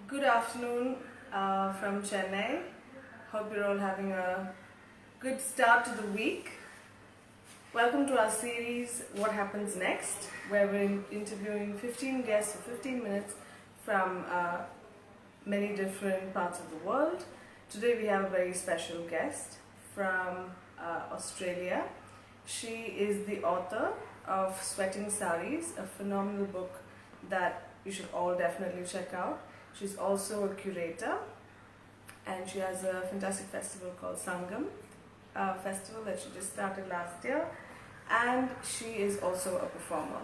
Good afternoon from Chennai. Hope you're all having a good start to the week. Welcome to our series, What Happens Next, where we're interviewing 15 guests for 15 minutes from many different parts of the world. Today we have a very special guest from Australia. She is the author of Sweating Saris, a phenomenal book that you should all definitely check out. She's also a curator, and she has a fantastic festival called Sangam festival that she just started last year, and she is also a performer.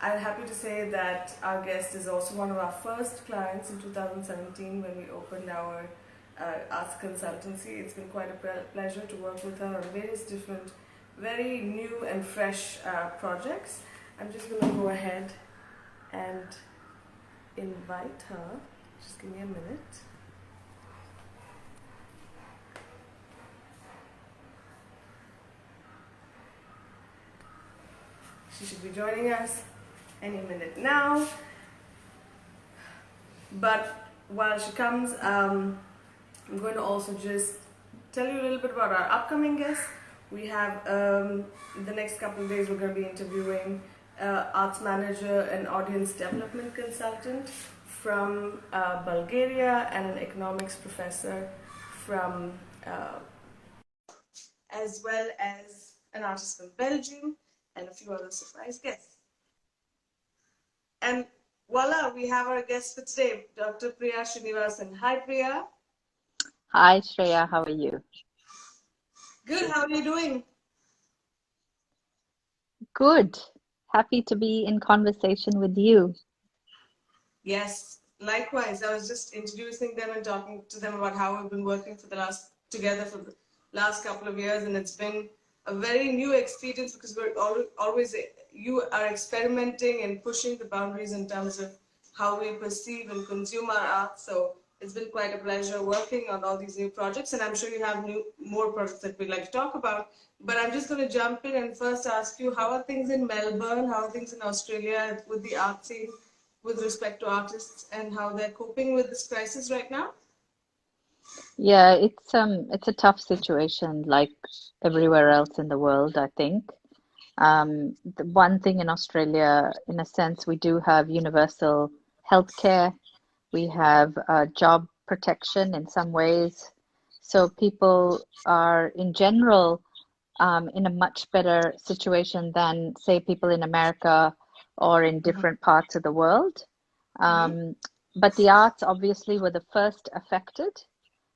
I'm happy to say that our guest is also one of our first clients in 2017 when we opened our arts consultancy. It's been quite a pleasure to work with her on various different, very new and fresh projects. I'm just going to go ahead and invite her. Just give me a minute. She should be joining us any minute now. But while she comes, I'm going to also just tell you a little bit about our upcoming guests. We have, the next couple of days, we're going to be interviewing arts manager and audience development consultant from Bulgaria and an economics professor from, as well as an artist from Belgium and a few other surprise guests. And voila, we have our guest for today, Dr. Priya Srinivasan. Hi, Priya. Hi, Shreya. How are you? Good. How are you doing? Good. Happy to be in conversation with you. Yes, likewise. I was just introducing them and talking to them about how we've been working together for the last couple of years, and it's been a very new experience because we're always you are experimenting and pushing the boundaries in terms of how we perceive and consume our art. So it's been quite a pleasure working on all these new projects, and I'm sure you have more projects that we'd like to talk about. But I'm just going to jump in and first ask you, how are things in Melbourne? How are things in Australia with the art scene, with respect to artists, and how they're coping with this crisis right now? Yeah, it's a tough situation like everywhere else in the world, I think. The one thing in Australia, in a sense, we do have universal healthcare. We have job protection in some ways. So people are in general in a much better situation than, say, people in America or in different parts of the world. Mm-hmm. But the arts obviously were the first affected.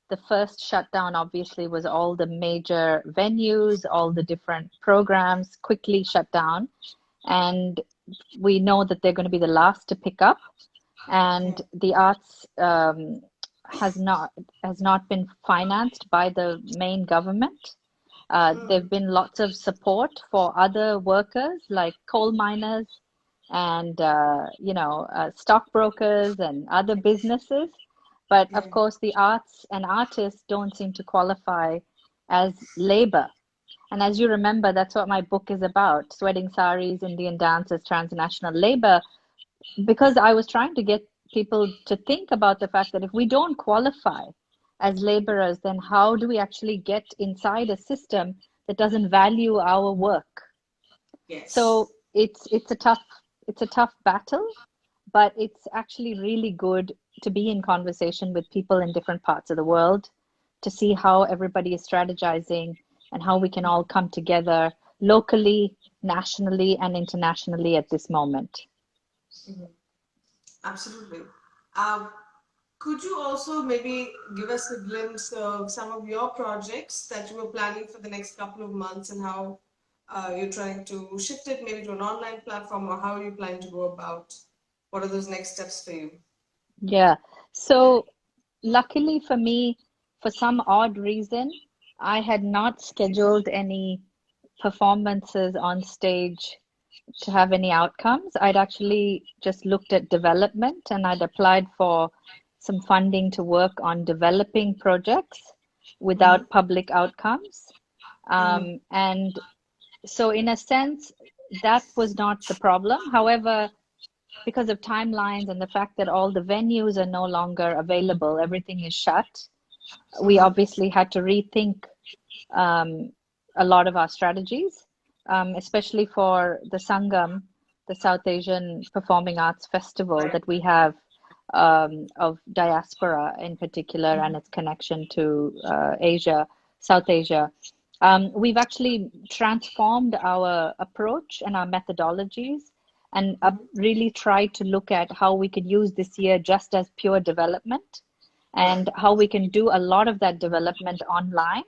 The first shutdown obviously was all the major venues, all the different programs quickly shut down. And we know that they're going to be the last to pick up. And the arts has not been financed by the main government. There've been lots of support for other workers like coal miners and stockbrokers and other businesses. But of course, the arts and artists don't seem to qualify as labor. And as you remember, that's what my book is about, Sweating Saris, Indian Dance as Transnational Labor, because I was trying to get people to think about the fact that if we don't qualify as laborers, then how do we actually get inside a system that doesn't value our work? Yes. So it's a tough battle, but it's actually really good to be in conversation with people in different parts of the world to see how everybody is strategizing and how we can all come together locally, nationally, and internationally at this moment. Absolutely. Um, could you also maybe give us a glimpse of some of your projects that you were planning for the next couple of months and how you're trying to shift it maybe to an online platform, or how are you planning to go about? What are those next steps for you? Yeah. So luckily for me, for some odd reason, I had not scheduled any performances on stage to have any outcomes. I'd actually just looked at development and I'd applied for some funding to work on developing projects Mm-hmm. without public outcomes. Mm-hmm. And so, in a sense, that was not the problem. However, because of timelines and the fact that all the venues are no longer available, everything is shut, we obviously had to rethink um, a lot of our strategies, especially for the Sangam, the South Asian Performing Arts Festival Right. that we have, of diaspora in particular and its connection to Asia, South Asia. We've actually transformed our approach and our methodologies and really tried to look at how we could use this year just as pure development Right. and how we can do a lot of that development online.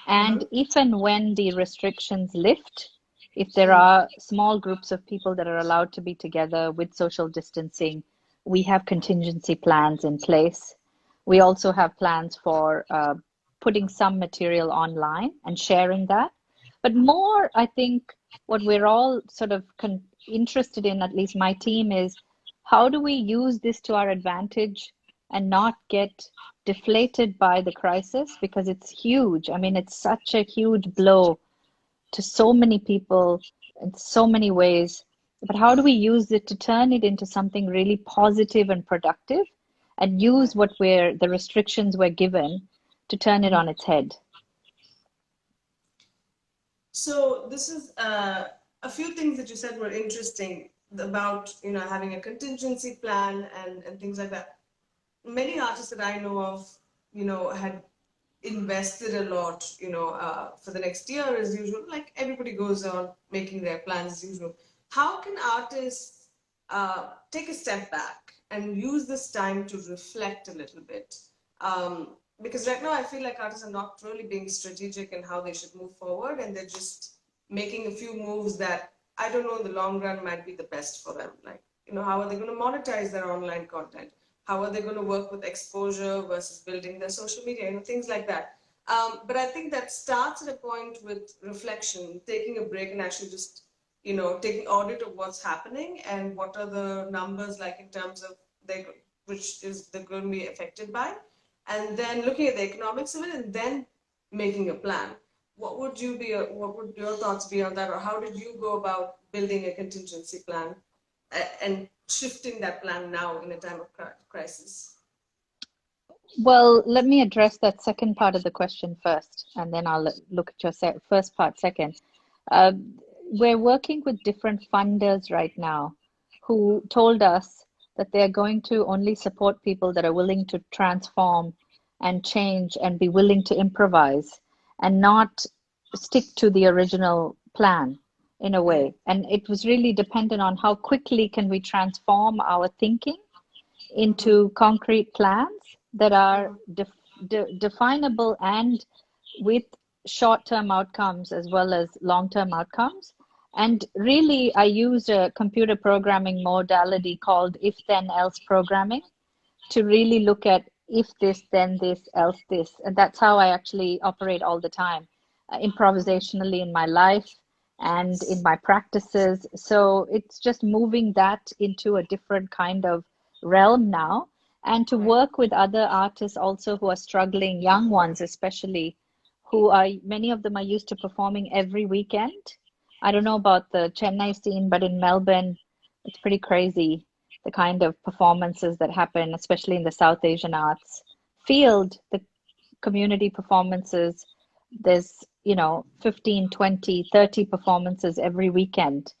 And if and when the restrictions lift, if there are small groups of people that are allowed to be together with social distancing, we have contingency plans in place. We also have plans for putting some material online and sharing that. But more, I think what we're all sort of interested in, at least my team, is how do we use this to our advantage and not get deflated by the crisis because it's huge. I mean, it's such a huge blow to so many people in so many ways. But how do we use it to turn it into something really positive and productive and use what the restrictions we're given to turn it on its head? So this is a few things that you said were interesting about, having a contingency plan and things like that. Many artists that I know of, had invested a lot, for the next year as usual. Like everybody goes on making their plans as usual. How can artists take a step back and use this time to reflect a little bit? Because right now I feel like artists are not really being strategic in how they should move forward, and they're just making a few moves that I don't know in the long run might be the best for them. Like, how are they going to monetize their online content? How are they going to work with exposure versus building their social media? Things like that. But I think that starts at a point with reflection, taking a break and actually just, taking audit of what's happening and what are the numbers like in terms of which is they're going to be affected by, and then looking at the economics of it and then making a plan. What would your thoughts be on that, or how did you go about building a contingency plan and shifting that plan now in a time of crisis? Well, let me address that second part of the question first, and then I'll look at your first part second. Uh, we're working with different funders right now who told us that they're going to only support people that are willing to transform and change and be willing to improvise and not stick to the original plan in a way. And it was really dependent on how quickly can we transform our thinking into concrete plans that are definable and with short-term outcomes as well as long-term outcomes. And really, I use a computer programming modality called if then else programming to really look at if this, then this, else this. And that's how I actually operate all the time, improvisationally in my life and in my practices. So it's just moving that into a different kind of realm now, and to work with other artists also who are struggling, young ones especially, who are, many of them are used to performing every weekend. I don't know about the Chennai scene, but in Melbourne, it's pretty crazy the kind of performances that happen, especially in the South Asian arts field, the community performances. There's, 15, 20, 30 performances every weekend.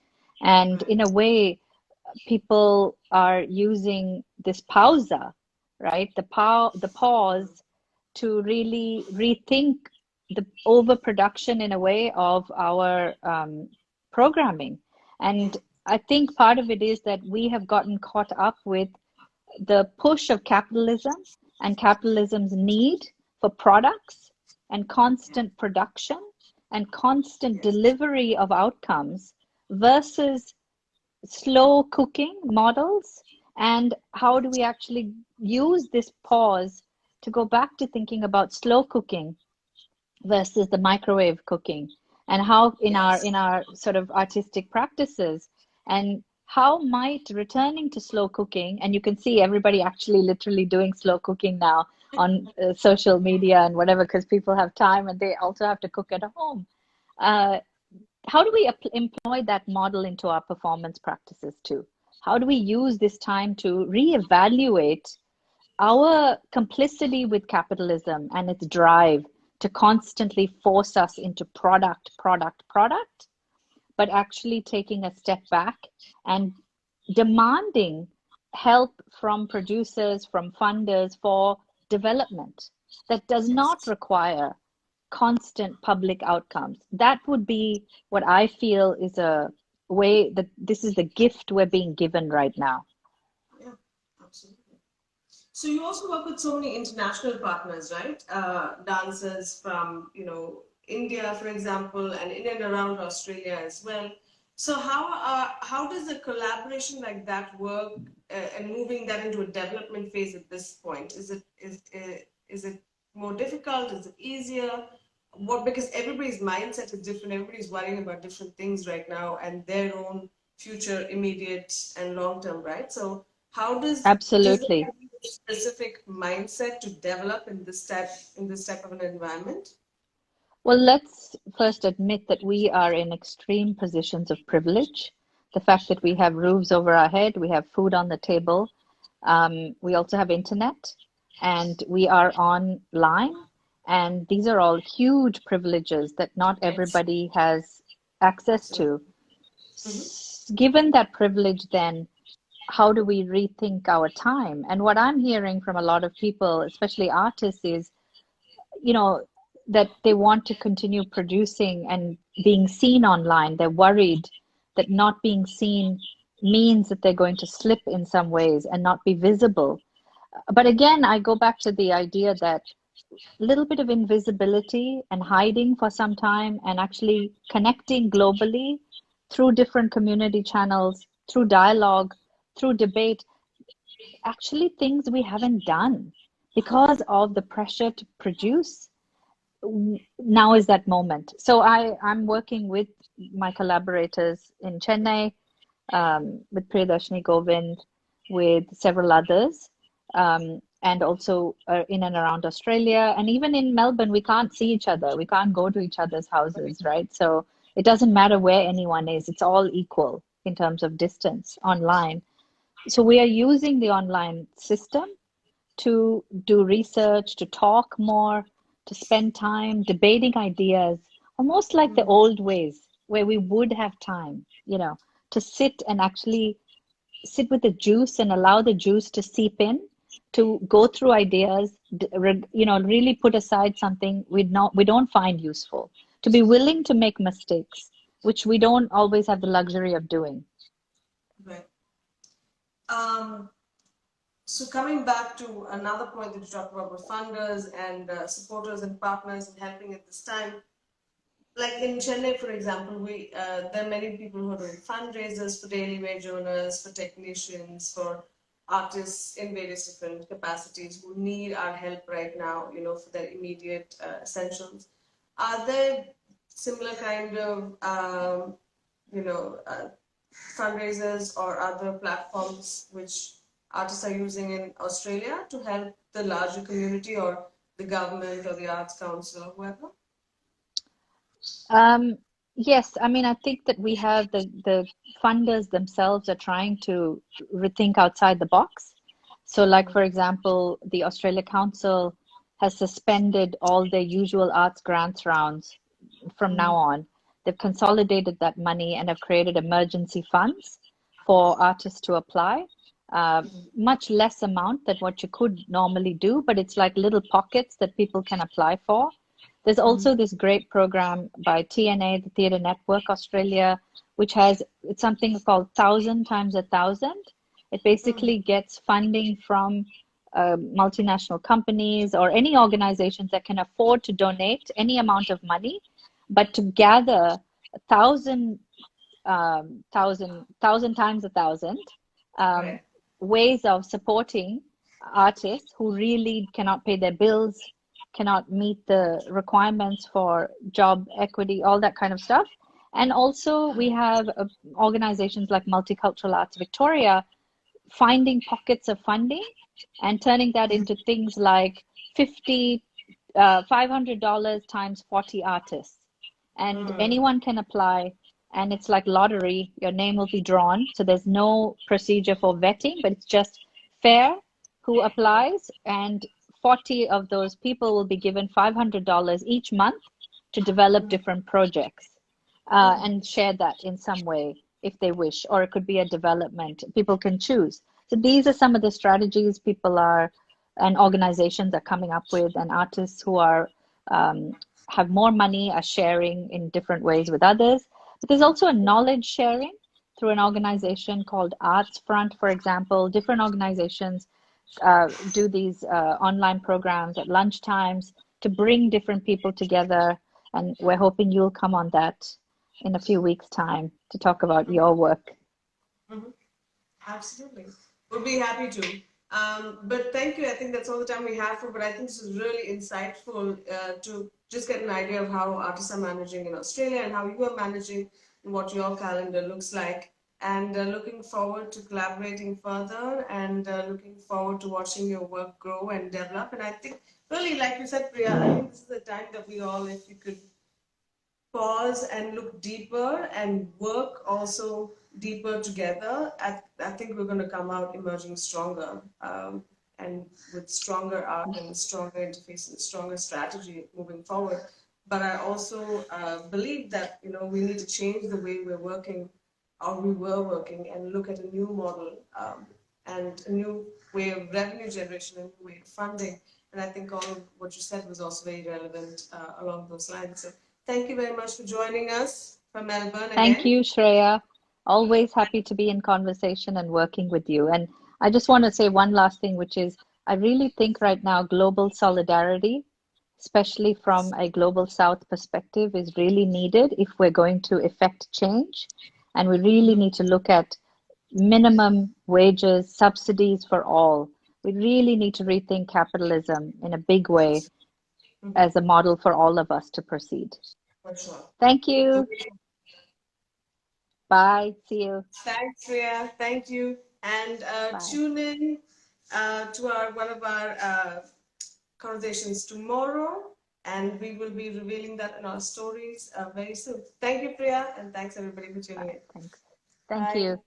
And in a way, people are using this pausa, right? The pause to really rethink the overproduction in a way of our programming. And I think part of it is that we have gotten caught up with the push of capitalism and capitalism's need for products and constant production and constant delivery of outcomes versus slow cooking models, and how do we actually use this pause to go back to thinking about slow cooking versus the microwave cooking, and how in our sort of artistic practices, and how might returning to slow cooking, and you can see everybody actually literally doing slow cooking now on social media and whatever, because people have time and they also have to cook at home. uh, how do we employ that model into our performance practices too? how do we use this time to reevaluate our complicity with capitalism and its drive to constantly force us into product, but actually taking a step back and demanding help from producers, from funders for development that does not require constant public outcomes. That would be what I feel is a way that this is the gift we're being given right now. Yeah, absolutely. So you also work with so many international partners, right? Dancers from, India, for example, and in and around Australia as well. So how does a collaboration like that work, and moving that into a development phase at this point? Is it more difficult? Is it easier? Because everybody's mindset is different. Everybody's worrying about different things right now and their own future, immediate and long term, right? So how does there Absolutely. have a specific mindset to develop in this type of an environment? Well, let's first admit that we are in extreme positions of privilege. The fact that we have roofs over our head, we have food on the table, we also have internet, and we are online. And these are all huge privileges that not Yes, everybody has access absolutely. to. Mm-hmm. Given that privilege, then how do we rethink our time? And what I'm hearing from a lot of people, especially artists, is you know that they want to continue producing and being seen online. They're worried that not being seen means that they're going to slip in some ways and not be visible. But again, I go back to the idea that a little bit of invisibility and hiding for some time and actually connecting globally through different community channels, through dialogue, through debate, actually things we haven't done because of the pressure to produce. Now is that moment. So I'm working with my collaborators in Chennai, with Priya Srinivasan, with several others, and also in and around Australia. And even in Melbourne, we can't see each other. We can't go to each other's houses, right? So it doesn't matter where anyone is. It's all equal in terms of distance online. So we are using the online system to do research, to talk more, to spend time debating ideas, almost like the old ways where we would have time, to sit and actually sit with the juice and allow the juice to seep in, to go through ideas, really put aside something we don't find useful, to be willing to make mistakes, which we don't always have the luxury of doing. Right. Um, so coming back to another point that you talked about with funders and supporters and partners and helping at this time, like in Chennai, for example, there are many people who are doing fundraisers for daily wage earners, for technicians, for artists in various different capacities who need our help right now, for their immediate essentials. Are there similar kind of, fundraisers or other platforms which artists are using in Australia to help the larger community or the government or the Arts Council or whoever? Um, yes, I mean, I think that we have the funders themselves are trying to rethink outside the box. So, like for example, the Australia Council has suspended all their usual arts grants rounds from now on. They've consolidated that money and have created emergency funds for artists to apply. Much less amount than what you could normally do, but it's like little pockets that people can apply for. There's also this great program by TNA, the Theatre Network Australia, which it's something called 1,000 x 1,000. It basically gets funding from multinational companies or any organizations that can afford to donate any amount of money, but to gather 1,000, 1,000 times 1,000 Right. ways of supporting artists who really cannot pay their bills, cannot meet the requirements for job equity, all that kind of stuff. And also, we have organizations like Multicultural Arts Victoria finding pockets of funding and turning that into things like $500 times 40 artists. And anyone can apply. and it's like lottery. Your name will be drawn. So there's no procedure for vetting, but it's just fair who applies, and 40 of those people will be given $500 each month to develop different projects and share that in some way if they wish, or it could be a development. People can choose. So these are some of the strategies people are and organizations are coming up with, and artists who are have more money are sharing in different ways with others. But there's also a knowledge sharing through an organization called Arts Front, for example. Different organizations do these online programs at lunch times to bring different people together. And we're hoping you'll come on that in a few weeks' time to talk about your work. Absolutely. We'll be happy to. But thank you. I think that's all the time we have for, but I think this is really insightful to just get an idea of how artists are managing in Australia and how you are managing and what your calendar looks like. And looking forward to collaborating further and looking forward to watching your work grow and develop. And I think, really, like you said, Priya, I think this is the time that we all, if you could pause and look deeper and work also deeper together, I think we're going to come out emerging stronger and with stronger art and stronger interface and stronger strategy moving forward. But I also believe that we need to change the way we're working or we were working and look at a new model and a new way of revenue generation and a new way of funding. And I think all of what you said was also very relevant along those lines. So thank you very much for joining us from Melbourne Thank again. you, Shreya. Always happy to be in conversation and working with you. And I just want to say one last thing, which is I really think right now global solidarity, especially from a global south perspective, is really needed if we're going to effect change. And we really need to look at minimum wages, subsidies for all. We really need to rethink capitalism in a big way as a model for all of us to proceed. For sure. Thank you. Bye. See you. Thanks, Shreya. Thank you. And Bye. tune in to one of our conversations tomorrow, and we will be revealing that in our stories very soon. Thank you, Priya, and thanks everybody for tuning Bye. in. Thanks. Thank Bye. you.